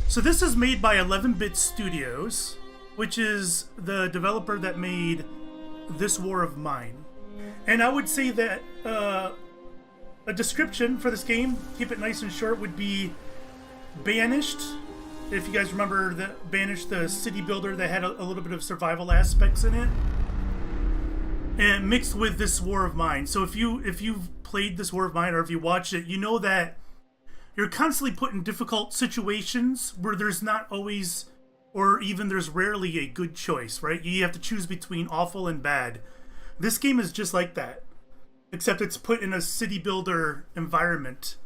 So this is made by 11-Bit Studios, which is the developer that made This War of Mine. And I would say that a description for this game, keep it nice and short, would be Banished. If you guys remember Banished, the city builder that had a little bit of survival aspects in it, and mixed with This War of Mine. So if you've played This War of Mine, or if you watched it, you know that you're constantly put in difficult situations where there's not always, or even there's rarely, a good choice, right? You have to choose between awful and bad. This game is just like that, except it's put in a city builder environment.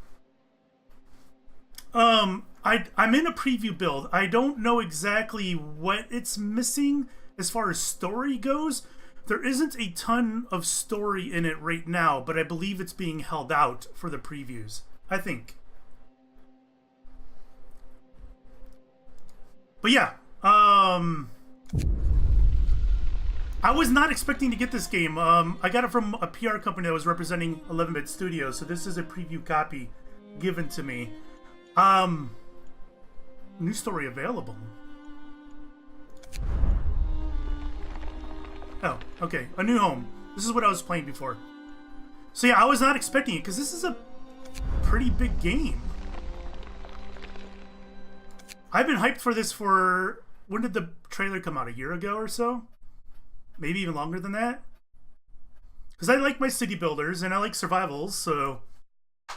I'm in a preview build. I don't know exactly what it's missing as far as story goes. There isn't a ton of story in it right now, but I believe it's being held out for the previews, I think. But yeah, I was not expecting to get this game. I got it from a PR company that was representing 11-Bit Studios, so this is a preview copy given to me. New story available. Oh, okay. A New Home. This is what I was playing before. So yeah, I was not expecting it, because this is a pretty big game. I've been hyped for this for... When did the trailer come out? A year ago or so? Maybe even longer than that? Because I like my city builders, and I like survivals, so...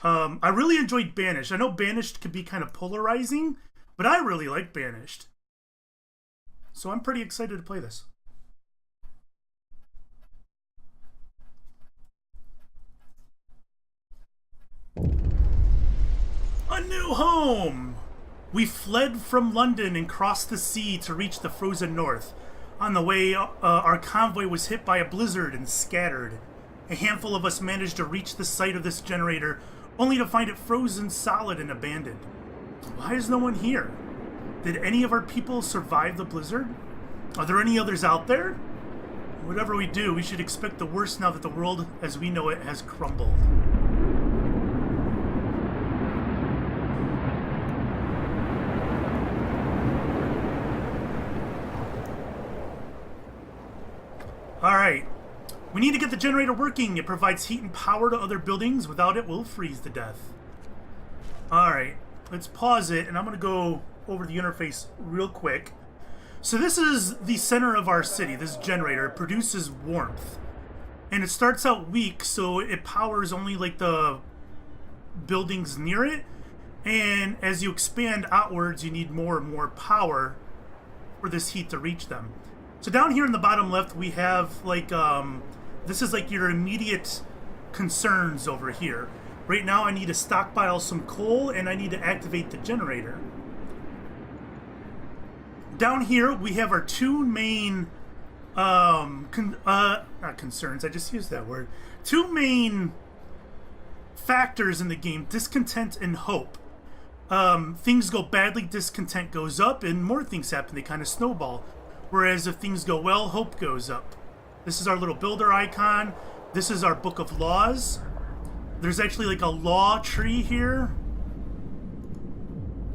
I really enjoyed Banished. I know Banished can be kind of polarizing, but I really like Banished. So I'm pretty excited to play this. A New Home! We fled from London and crossed the sea to reach the frozen north. On the way, our convoy was hit by a blizzard and scattered. A handful of us managed to reach the site of this generator, only to find it frozen solid and abandoned. Why is no one here? Did any of our people survive the blizzard? Are there any others out there? Whatever we do, we should expect the worst now that the world as we know it has crumbled. Alright, we need to get the generator working. It provides heat and power to other buildings. Without it, we'll freeze to death. Alright, let's pause it, and I'm going to go over the interface real quick. So this is the center of our city. This generator produces warmth. And it starts out weak, so it powers only like the buildings near it. And as you expand outwards, you need more and more power for this heat to reach them. So down here in the bottom left, we have like, this is like your immediate concerns over here. Right now I need to stockpile some coal and I need to activate the generator. Down here we have our two main, not concerns, I just used that word. Two main factors in the game, discontent and hope. Things go badly, discontent goes up, and more things happen, they kind of snowball. Whereas if things go well, hope goes up. This is our little builder icon. This is our book of laws. There's actually like a law tree here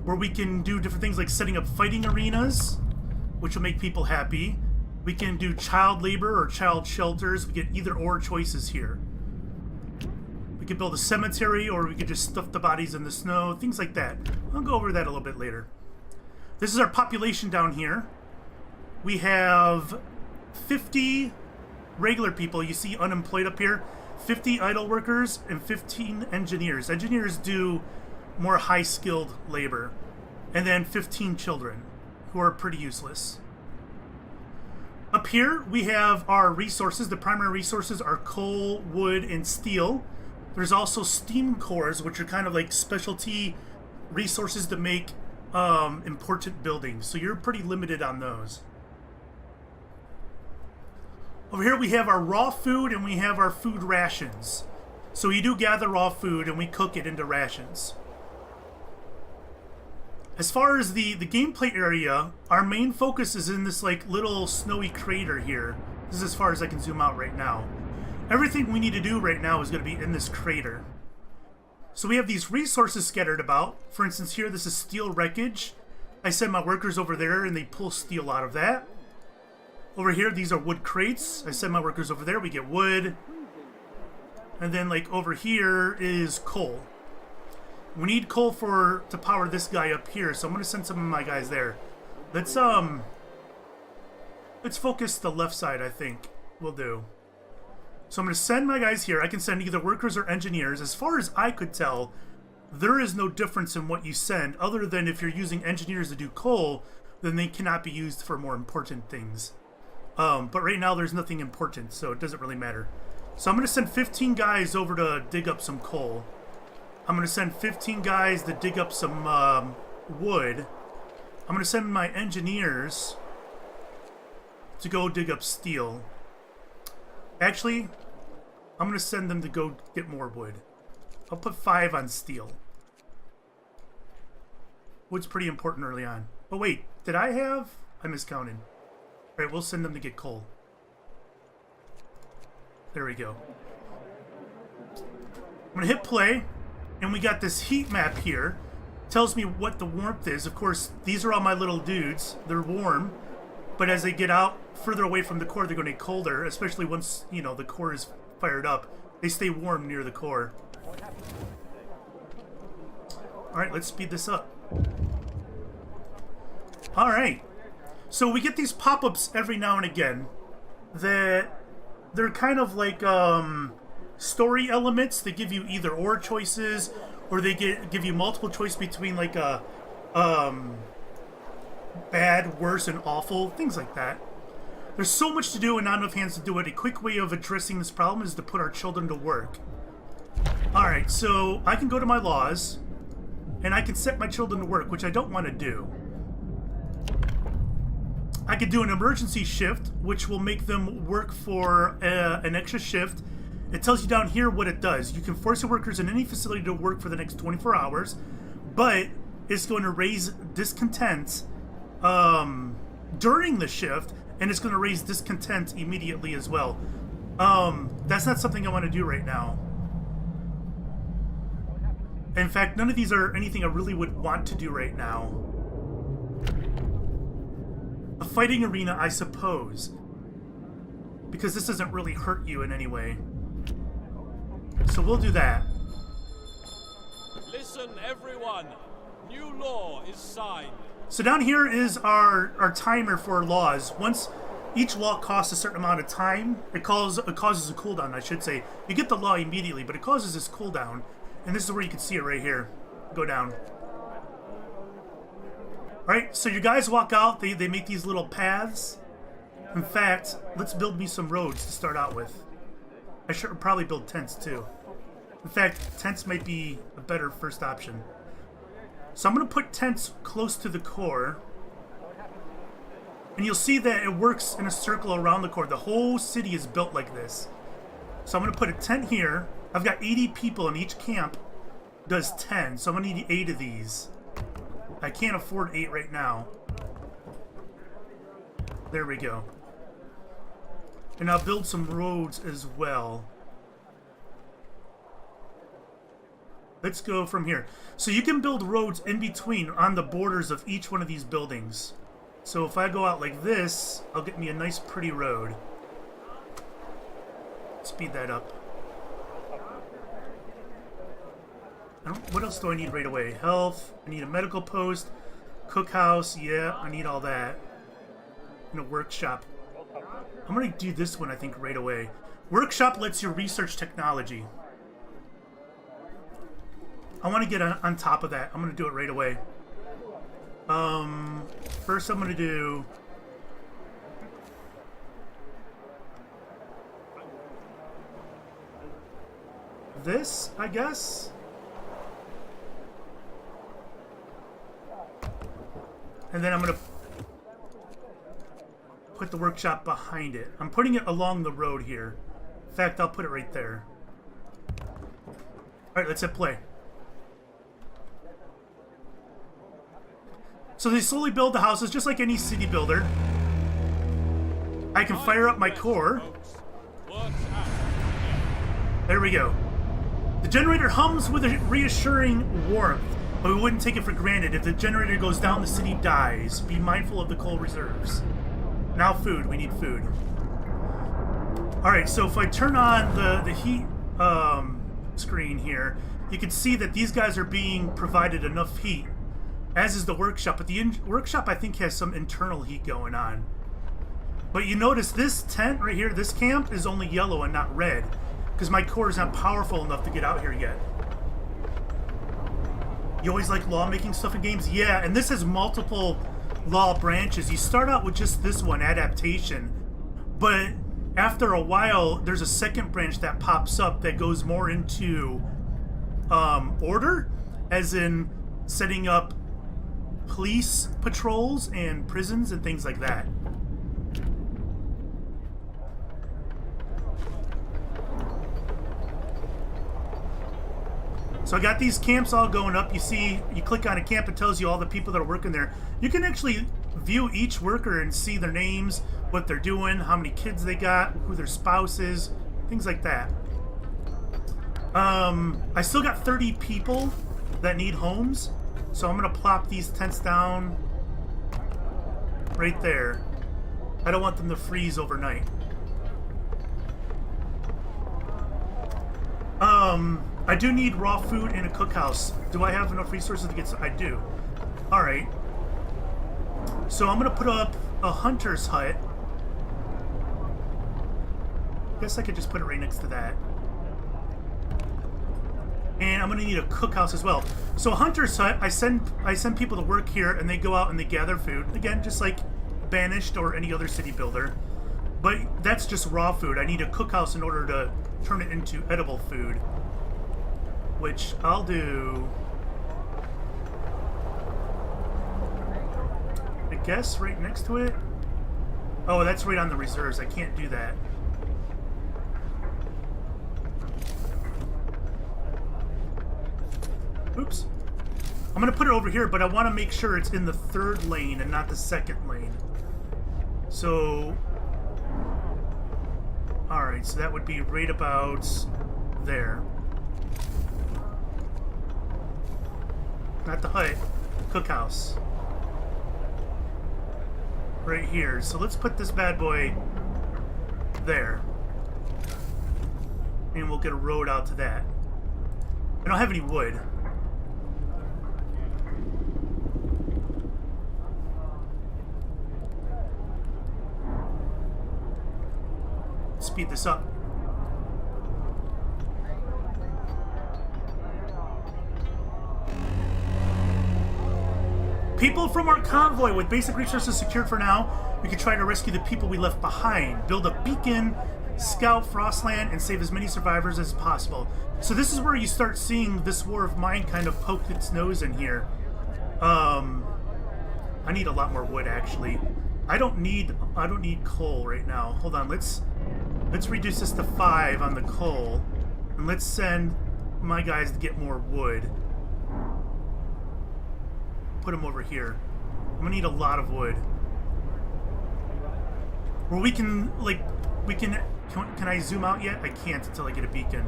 where we can do different things like setting up fighting arenas, which will make people happy. We can do child labor or child shelters. We get either or choices here. We could build a cemetery, or we could just stuff the bodies in the snow, things like that. I'll go over that a little bit later. This is our population down here. We have 50 regular people. You see unemployed up here. 50 idle workers and 15 engineers. Engineers do more high-skilled labor. And then 15 children, who are pretty useless. Up here, we have our resources. The primary resources are coal, wood, and steel. There's also steam cores, which are kind of like specialty resources to make important buildings. So you're pretty limited on those. Over here we have our raw food and we have our food rations. So we do gather raw food and we cook it into rations. As far as the gameplay area, our main focus is in this like little snowy crater here. This is as far as I can zoom out right now. Everything we need to do right now is going to be in this crater. So we have these resources scattered about. For instance here, this is steel wreckage. I send my workers over there and they pull steel out of that. Over here, these are wood crates. I send my workers over there, we get wood. And then like over here is coal. We need coal to power this guy up here, so I'm gonna send some of my guys there. Let's focus the left side, I think. We'll do. So I'm gonna send my guys here. I can send either workers or engineers. As far as I could tell, there is no difference in what you send, other than if you're using engineers to do coal, then they cannot be used for more important things. But right now there's nothing important, so it doesn't really matter. So I'm going to send 15 guys over to dig up some coal. I'm going to send 15 guys to dig up some wood. I'm going to send my engineers to go dig up steel. Actually, I'm going to send them to go get more wood. I'll put 5 on steel. Wood's pretty important early on. Oh wait, did I have? I miscounted. Alright, we'll send them to get coal. There we go. I'm gonna hit play, and we got this heat map here. Tells me what the warmth is. Of course, these are all my little dudes. They're warm, but as they get out further away from the core, they're gonna get colder, especially once, you know, the core is fired up. They stay warm near the core. Alright, let's speed this up. Alright. So we get these pop-ups every now and again that they're kind of like story elements. They give you either or choices, or they give you multiple choice between like a bad, worse, and awful, things like that. There's so much to do and not enough hands to do it. A quick way of addressing this problem is to put our children to work. Alright, so I can go to my laws, and I can set my children to work, which I don't want to do. I could do an emergency shift, which will make them work for an extra shift. It tells you down here what it does. You can force your workers in any facility to work for the next 24 hours, but it's going to raise discontent during the shift, and it's going to raise discontent immediately as well. That's not something I want to do right now. In fact, none of these are anything I really would want to do right now. A fighting arena, I suppose, because this doesn't really hurt you in any way. So we'll do that. Listen, everyone. New law is signed. So down here is our timer for laws. Once each law costs a certain amount of time, it causes a cooldown, I should say. You get the law immediately, but it causes this cooldown. And this is where you can see it right here. Go down. Alright, so your guys walk out, they make these little paths. In fact, let's build me some roads to start out with. I should probably build tents too. In fact, tents might be a better first option. So I'm going to put tents close to the core. And you'll see that it works in a circle around the core. The whole city is built like this. So I'm going to put a tent here. I've got 80 people, and each camp does 10. So I'm going to need 8 of these. I can't afford 8 right now. There we go. And I'll build some roads as well. Let's go from here. So you can build roads in between on the borders of each one of these buildings. So if I go out like this, I'll get me a nice pretty road. Speed that up. What else do I need right away? Health. I need a medical post. Cookhouse. Yeah, I need all that. And a workshop. I'm going to do this one, I think, right away. Workshop lets you research technology. I want to get on top of that. I'm going to do it right away. First I'm going to do... this, I guess? And then I'm going to put the workshop behind it. I'm putting it along the road here. In fact, I'll put it right there. Alright, let's hit play. So they slowly build the houses just like any city builder. I can fire up my core. There we go. The generator hums with a reassuring warmth. But we wouldn't take it for granted. If the generator goes down, the city dies. Be mindful of the coal reserves. Now food. We need food. Alright, so if I turn on the heat screen here, you can see that these guys are being provided enough heat, as is the workshop. But the workshop, I think, has some internal heat going on. But you notice this tent right here, this camp, is only yellow and not red, because my core is not powerful enough to get out here yet. You always like law-making stuff in games? Yeah, and this has multiple law branches. You start out with just this one, adaptation, but after a while, there's a second branch that pops up that goes more into order, as in setting up police patrols and prisons and things like that. So I got these camps all going up. You see, you click on a camp, it tells you all the people that are working there. You can actually view each worker and see their names, what they're doing, how many kids they got, who their spouse is, things like that. I still got 30 people that need homes, so I'm gonna plop these tents down right there. I don't want them to freeze overnight. I do need raw food in a cookhouse. Do I have enough resources to get some? I do. Alright. So I'm gonna put up a hunter's hut. Guess I could just put it right next to that. And I'm gonna need a cookhouse as well. So a hunter's hut, I send people to work here and they go out and they gather food. Again, just like Banished or any other city builder. But that's just raw food. I need a cookhouse in order to turn it into edible food. Which I'll do, I guess, right next to it. Oh, that's right on the reserves. I can't do that. Oops. I'm going to put it over here, but I want to make sure it's in the third lane and not the second lane. So, alright, so that would be right about there. Not the hut, cookhouse. Right here. So let's put this bad boy there. And we'll get a road out to that. I don't have any wood. Speed this up. People from our convoy. With basic resources secured for now, we can try to rescue the people we left behind. Build a beacon, scout Frostland, and save as many survivors as possible. So this is where you start seeing this war of mine kind of poke its nose in here. I need a lot more wood, actually. I don't need coal right now. Hold on, let's reduce this to 5 on the coal, and let's send my guys to get more wood. Put them over here. I'm gonna need a lot of wood. Or we can, like, can I zoom out yet? I can't until I get a beacon.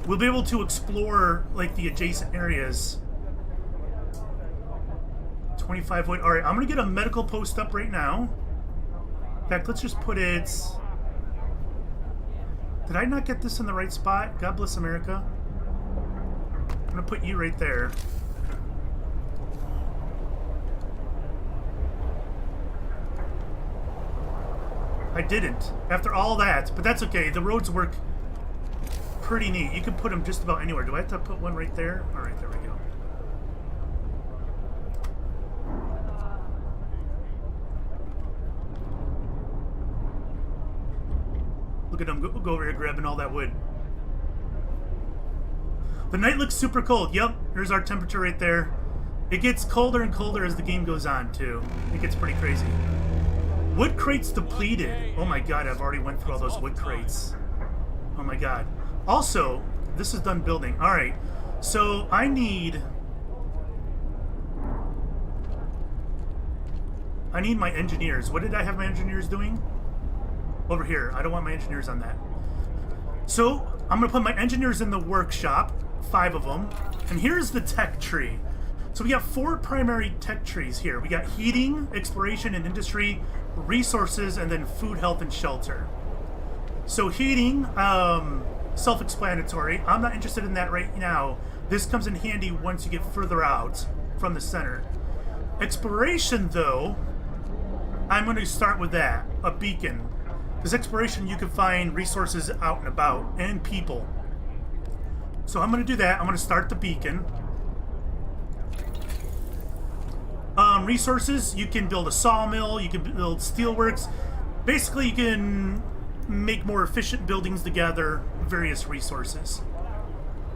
We'll be able to explore, like, the adjacent areas. 25 wood. Alright, I'm gonna get a medical post up right now. In fact, let's just put it... Did I not get this in the right spot? God bless America. I'm gonna put you right there. I didn't. After all that. But that's okay. The roads work pretty neat. You can put them just about anywhere. Do I have to put one right there? Alright, there we go. Look at them go over here grabbing all that wood. The night looks super cold. Yep, there's our temperature right there. It gets colder and colder as the game goes on, too. It gets pretty crazy. Wood crates depleted. Oh my god, I've already went through all those wood crates. Oh my god. Also, this is done building. Alright, so I need my engineers. What did I have my engineers doing? Over here. I don't want my engineers on that. So, I'm going to put my engineers in the workshop. 5 of them. And here's the tech tree. So we got 4 primary tech trees here. We got heating, exploration and industry, resources, and then food, health, and shelter. So heating, self-explanatory. I'm not interested in that right now. This comes in handy once you get further out from the center. Exploration, though, I'm going to start with that, a beacon. Because exploration, you can find resources out and about, and people. So I'm going to do that. I'm going to start the beacon. Resources, you can build a sawmill, you can build steelworks. Basically, you can make more efficient buildings to gather various resources.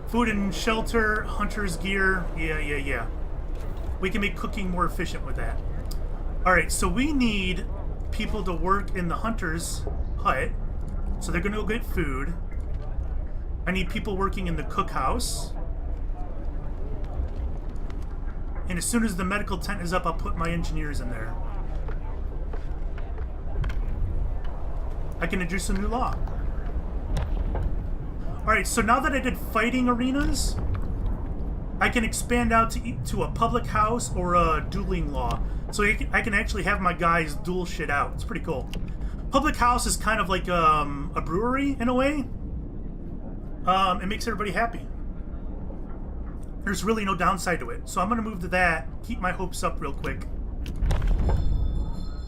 Food and shelter, hunter's gear, yeah. We can make cooking more efficient with that. Alright, so we need people to work in the hunter's hut. So they're going to go get food. I need people working in the cookhouse. And as soon as the medical tent is up, I'll put my engineers in there. I can introduce a new law. Alright, so now that I did fighting arenas, I can expand out to a public house or a dueling law. So I can actually have my guys duel shit out. It's pretty cool. Public house is kind of like a brewery in a way. It makes everybody happy. There's really no downside to it. So I'm going to move to that. Keep my hopes up real quick.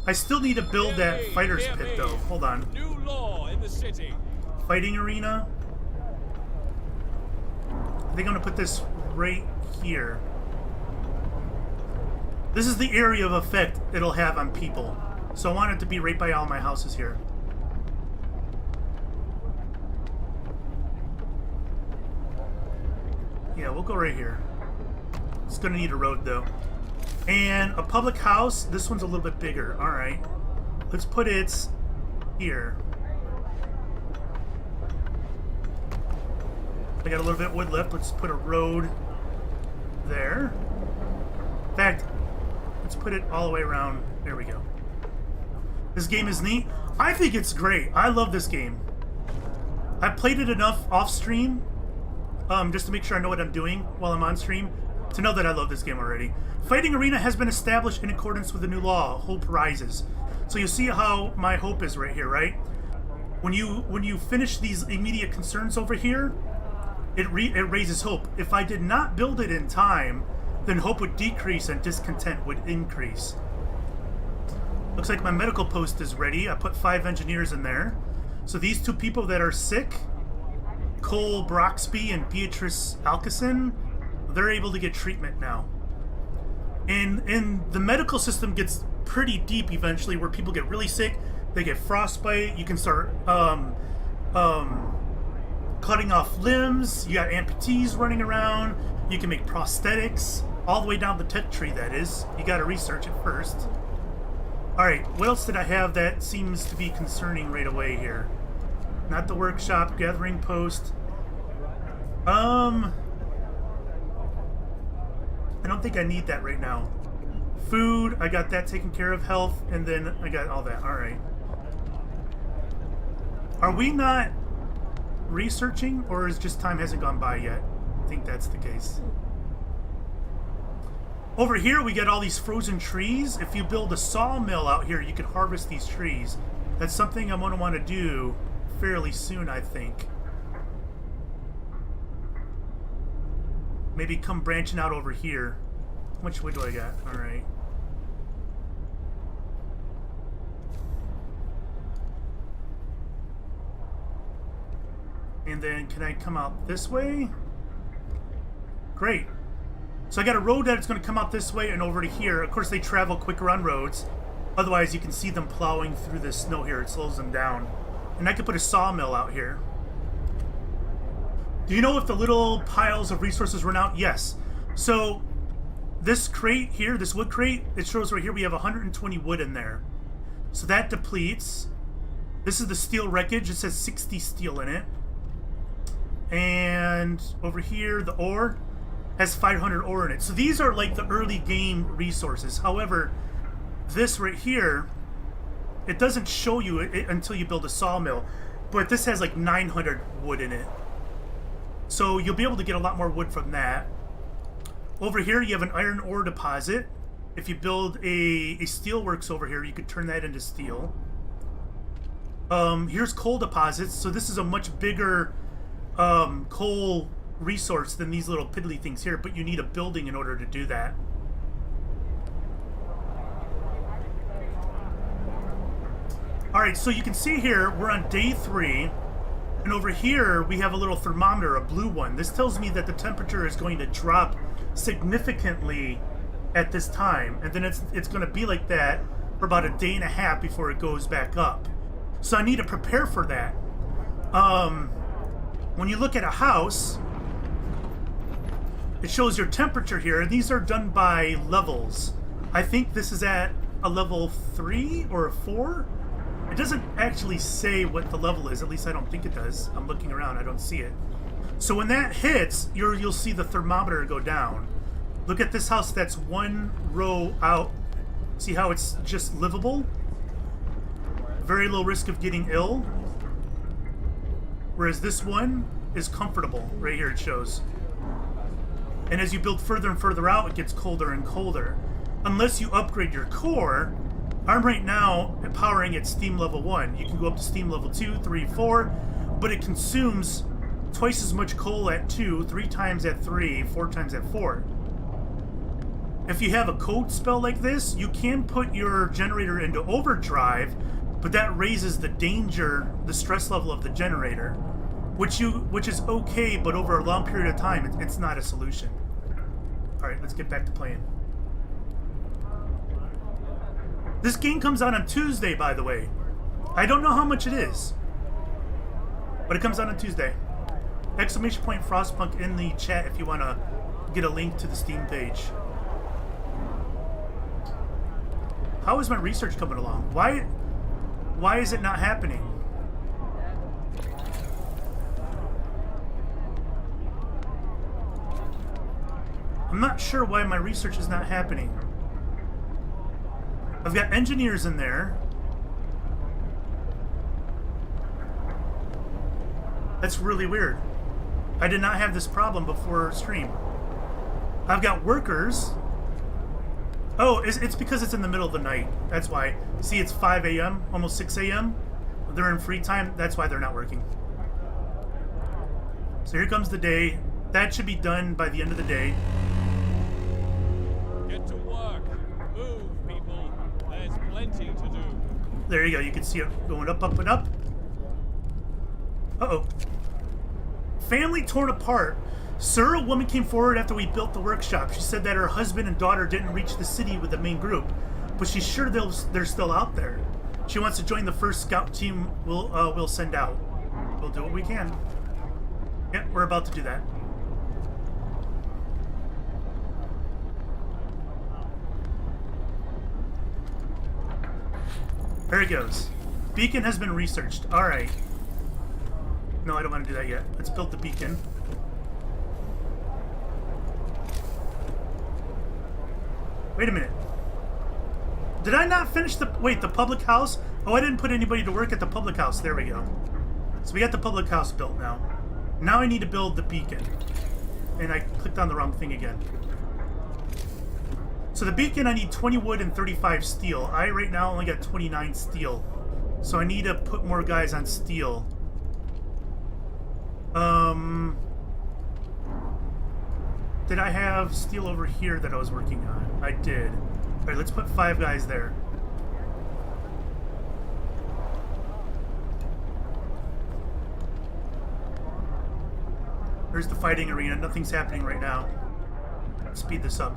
I still need to build that fighter's pit, though. Hold on. New law in the city. Fighting arena. They're going to put this right here. This is the area of effect it'll have on people. So I want it to be right by all my houses here. Yeah, we'll go right here. It's going to need a road, though. And a public house. This one's a little bit bigger. All right. Let's put it here. I got a little bit of wood left. Let's put a road there. In fact, let's put it all the way around. There we go. This game is neat. I think it's great. I love this game. I've played it enough off stream just to make sure I know what I'm doing while I'm on stream to know that I love this game already. Fighting Arena has been established in accordance with the new law. Hope rises. So you see how my hope is right here, right? When you finish these immediate concerns over here, it raises hope. If I did not build it in time, then hope would decrease and discontent would increase. Looks like my medical post is ready. I put 5 engineers in there. So these 2 people that are sick, Cole Broxby and Beatrice Alkison, they're able to get treatment now. And the medical system gets pretty deep eventually, where people get really sick, they get frostbite, you can start cutting off limbs, you got amputees running around, you can make prosthetics, all the way down the tech tree, that is. You gotta research it first. Alright, what else did I have that seems to be concerning right away here? Not the workshop, gathering post. I don't think I need that right now. Food, I got that taken care of. Health, and then I got all that. Alright. Are we not researching, or is just time hasn't gone by yet? I think that's the case. Over here, we get all these frozen trees. If you build a sawmill out here, you can harvest these trees. That's something I'm going to want to do fairly soon, I think. Maybe come branching out over here. How much wood do I got? Alright. And then can I come out this way? Great. So I got a road that's going to come out this way and over to here. Of course, they travel quicker on roads. Otherwise, you can see them plowing through the snow here. It slows them down. And I could put a sawmill out here. Do you know if the little piles of resources run out? Yes. So this crate here, this wood crate, it shows right here we have 120 wood in there. So that depletes. This is the steel wreckage. It says 60 steel in it. And over here, the ore has 500 ore in it. So these are like the early game resources. However, this right here, it doesn't show you it until you build a sawmill. But this has like 900 wood in it. So you'll be able to get a lot more wood from that. Over here, you have an iron ore deposit. If you build a steelworks over here, you could turn that into steel. Here's coal deposits. So this is a much bigger coal resource than these little piddly things here, but you need a building in order to do that. Alright, so you can see here, we're on day 3, and over here we have a little thermometer, a blue one. This tells me that the temperature is going to drop significantly at this time, and then it's going to be like that for about a day and a half before it goes back up. So I need to prepare for that. When you look at a house, it shows your temperature here, and these are done by levels. I think this is at a level 3 or a 4. It doesn't actually say what the level is, at least I don't think it does. I'm looking around, I don't see it. So when that hits, you'll see the thermometer go down. Look at this house that's one row out. See how it's just livable? Very low risk of getting ill. Whereas this one is comfortable. Right here it shows. And as you build further and further out, it gets colder and colder. Unless you upgrade your core. I'm right now powering at steam level 1. You can go up to steam level 2, 3, 4, but it consumes twice as much coal at 2, 3 times at 3, 4 times at 4. If you have a code spell like this, you can put your generator into overdrive, but that raises the danger, the stress level of the generator, which is okay, but over a long period of time, it's not a solution. All right, let's get back to playing. This game comes out on Tuesday, by the way. I don't know how much it is, but it comes out on Tuesday. Exclamation point Frostpunk in the chat if you want to get a link to the Steam page. How is my research coming along? Why is it not happening? I'm not sure why my research is not happening. I've got engineers in there. That's really weird. I did not have this problem before stream. I've got workers. Oh, it's because it's in the middle of the night. That's why. See, it's 5 a.m., almost 6 a.m. They're in free time. That's why they're not working. So here comes the day. That should be done by the end of the day. Get to work. Move, people. There's plenty to do. There you go. You can see it going up, up, and up. Uh-oh. Family torn apart. Sir, a woman came forward after we built the workshop. She said that her husband and daughter didn't reach the city with the main group, but she's sure they're still out there. She wants to join the first scout team we'll send out. We'll do what we can. Yep, we're about to do that. There it goes. Beacon has been researched. Alright. No, I don't want to do that yet. Let's build the beacon. Wait a minute. Did I not finish the... Wait, the public house? Oh, I didn't put anybody to work at the public house. There we go. So we got the public house built now. Now I need to build the beacon. And I clicked on the wrong thing again. So the beacon, I need 20 wood and 35 steel. I right now only got 29 steel. So I need to put more guys on steel. Did I have steel over here that I was working on? I did. Alright, let's put 5 guys there. There's the fighting arena. Nothing's happening right now. Let's speed this up.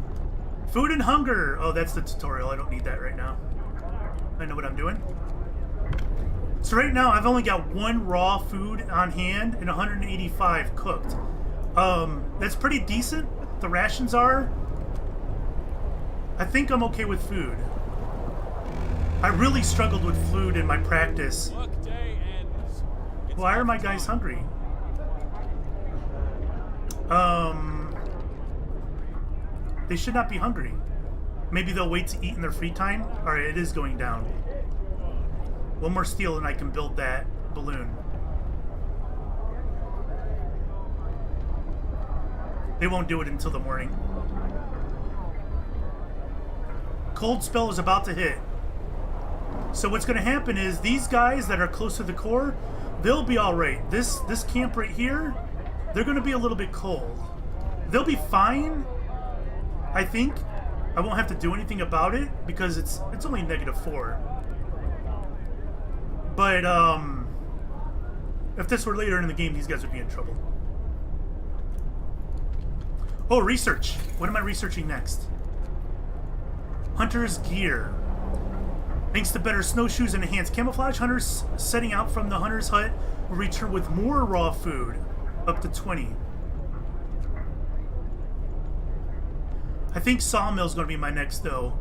Food and hunger! Oh, that's the tutorial. I don't need that right now. I know what I'm doing. So right now, I've only got 1 raw food on hand and 185 cooked. That's pretty decent. The rations are. I think I'm okay with food. I really struggled with food in my practice. Workday ends. Why are my guys hungry? They should not be hungry. Maybe they'll wait to eat in their free time. Alright, it is going down. 1 more steel and I can build that balloon. They won't do it until the morning. Cold spell is about to hit. So what's going to happen is these guys that are close to the core, they'll be all right. This camp right here, they're going to be a little bit cold. They'll be fine, I think. I won't have to do anything about it because it's only -4. But if this were later in the game, these guys would be in trouble. Oh, research. What am I researching next? Hunter's gear. Thanks to better snowshoes and enhanced camouflage, hunters setting out from the hunter's hut will return with more raw food, up to 20. I think sawmill's going to be my next, though.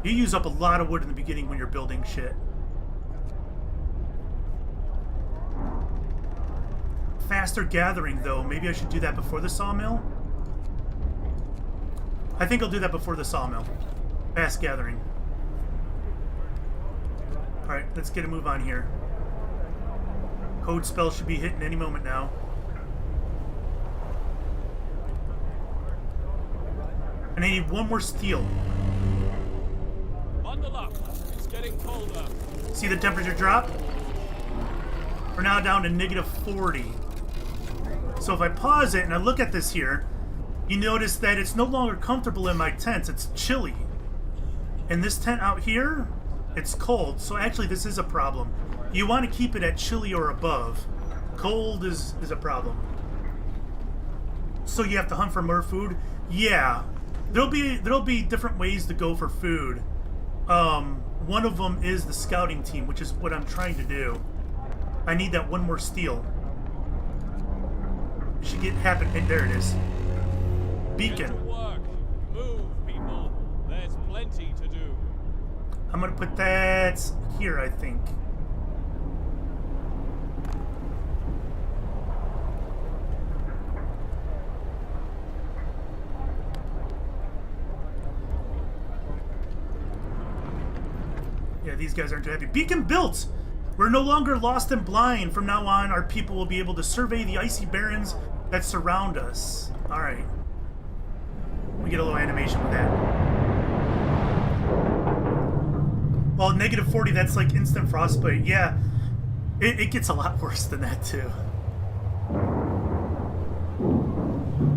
You use up a lot of wood in the beginning when you're building shit. Faster gathering, though. Maybe I should do that before the sawmill? I think I'll do that before the sawmill. Fast gathering. Alright, let's get a move on here. Code spell should be hitting any moment now. And I need one more steel. Bundle up. It's getting colder. See the temperature drop? We're now down to -40. So if I pause it and I look at this here, you notice that it's no longer comfortable in my tents. It's chilly. And this tent out here, it's cold. So actually this is a problem. You want to keep it at chilly or above. Cold is a problem. So you have to hunt for more food? Yeah. There'll be different ways to go for food. One of them is the scouting team, which is what I'm trying to do. I need that one more steel. It should happen. And there it is. Beacon. Get to work. Move, people. There's plenty to do. I'm gonna put that here, I think. Yeah, these guys aren't too happy. Beacon built! We're no longer lost and blind. From now on, our people will be able to survey the icy barrens that surround us. Alright. We get a little animation with that. Well, -40, that's like instant frostbite. Yeah, it gets a lot worse than that, too.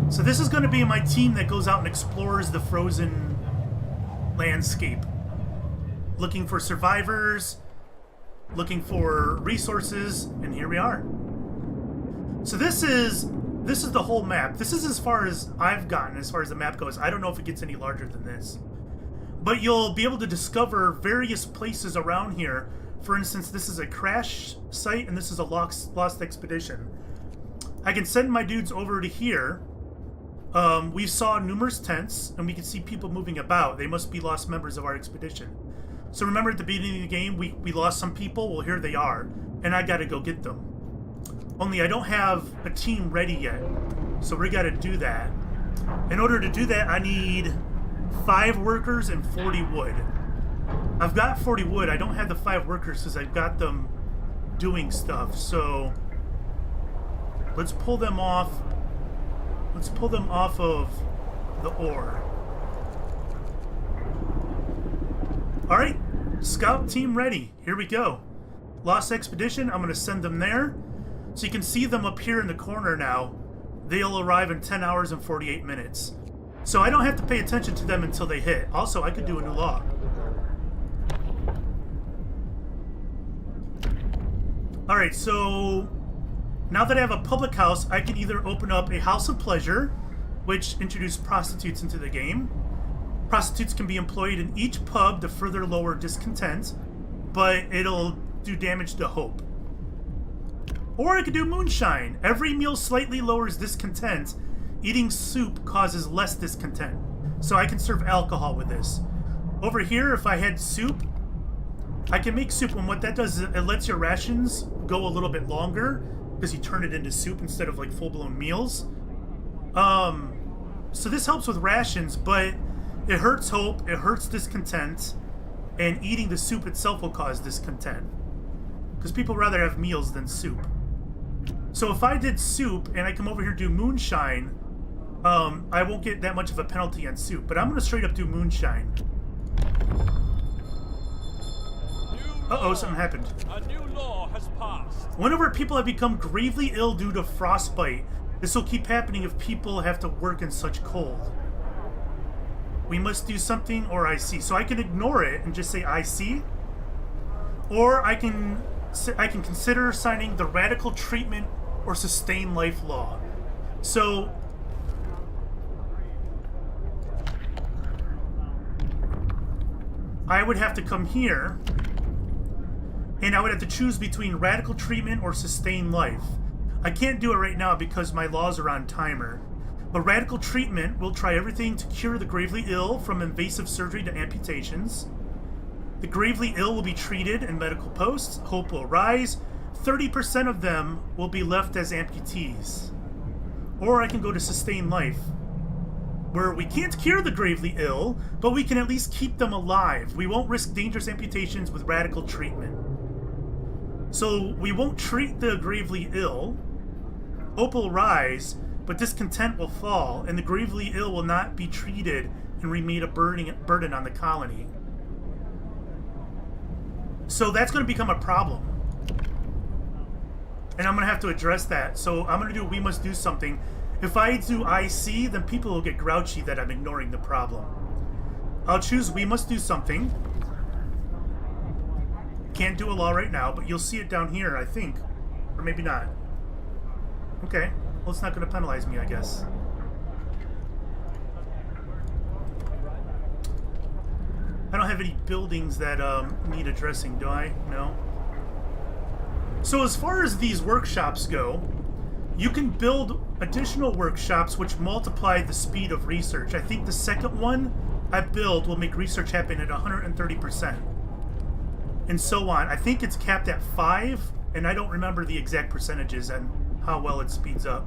So this is going to be my team that goes out and explores the frozen landscape. Looking for survivors, looking for resources, and here we are. So this is the whole map. This is as far as I've gotten, as far as the map goes. I don't know if it gets any larger than this. But you'll be able to discover various places around here. For instance, this is a crash site, and this is a lost expedition. I can send my dudes over to here. We saw numerous tents, and we can see people moving about. They must be lost members of our expedition. So remember at the beginning of the game, we lost some people? Well, here they are. And I gotta go get them. Only I don't have a team ready yet. So we gotta do that. In order to do that, I need 5 workers and 40 wood. I've got 40 wood. I don't have the 5 workers because I've got them doing stuff. So let's pull them off. Let's pull them off of the ore. Alright, scout team ready. Here we go. Lost Expedition, I'm going to send them there. So you can see them up here in the corner now. They'll arrive in 10 hours and 48 minutes. So I don't have to pay attention to them until they hit. Also, I could do a new law. Alright, so now that I have a public house, I can either open up a house of pleasure, which introduces prostitutes into the game. Prostitutes can be employed in each pub to further lower discontent, but it'll do damage to hope. Or I could do moonshine. Every meal slightly lowers discontent. Eating soup causes less discontent. So I can serve alcohol with this. Over here, if I had soup, I can make soup, and what that does is it lets your rations go a little bit longer because you turn it into soup instead of like full-blown meals. So this helps with rations, but it hurts hope, it hurts discontent, and eating the soup itself will cause discontent. Because people rather have meals than soup. So if I did soup and I come over here and do moonshine, I won't get that much of a penalty on soup, but I'm going to straight up do moonshine. Uh-oh, something happened. A new law has passed. One of our people have become gravely ill due to frostbite. This will keep happening if people have to work in such cold. We must do something, or I see. So I can ignore it and just say I see. Or I can consider signing the radical treatment or sustain life law. So I would have to come here, and I would have to choose between radical treatment or sustain life. I can't do it right now because my laws are on timer. But radical treatment will try everything to cure the gravely ill, from invasive surgery to amputations. The gravely ill will be treated in medical posts. Hope will rise. 30% of them will be left as amputees. Or I can go to sustain life, where we can't cure the gravely ill, but we can at least keep them alive. We won't risk dangerous amputations with radical treatment. So we won't treat the gravely ill. Hope will rise, but discontent will fall, and the gravely ill will not be treated and remain a burden on the colony. So that's going to become a problem. And I'm going to have to address that. So I'm going to do we must do something. If I do IC, then people will get grouchy that I'm ignoring the problem. I'll choose we must do something. Can't do a law right now, but you'll see it down here, I think. Or maybe not. Okay. Well, it's not going to penalize me, I guess. I don't have any buildings that need addressing, do I? No. So as far as these workshops go, you can build additional workshops which multiply the speed of research. I think the second one I build will make research happen at 130%. And so on. I think it's capped at 5, and I don't remember the exact percentages and how well it speeds up.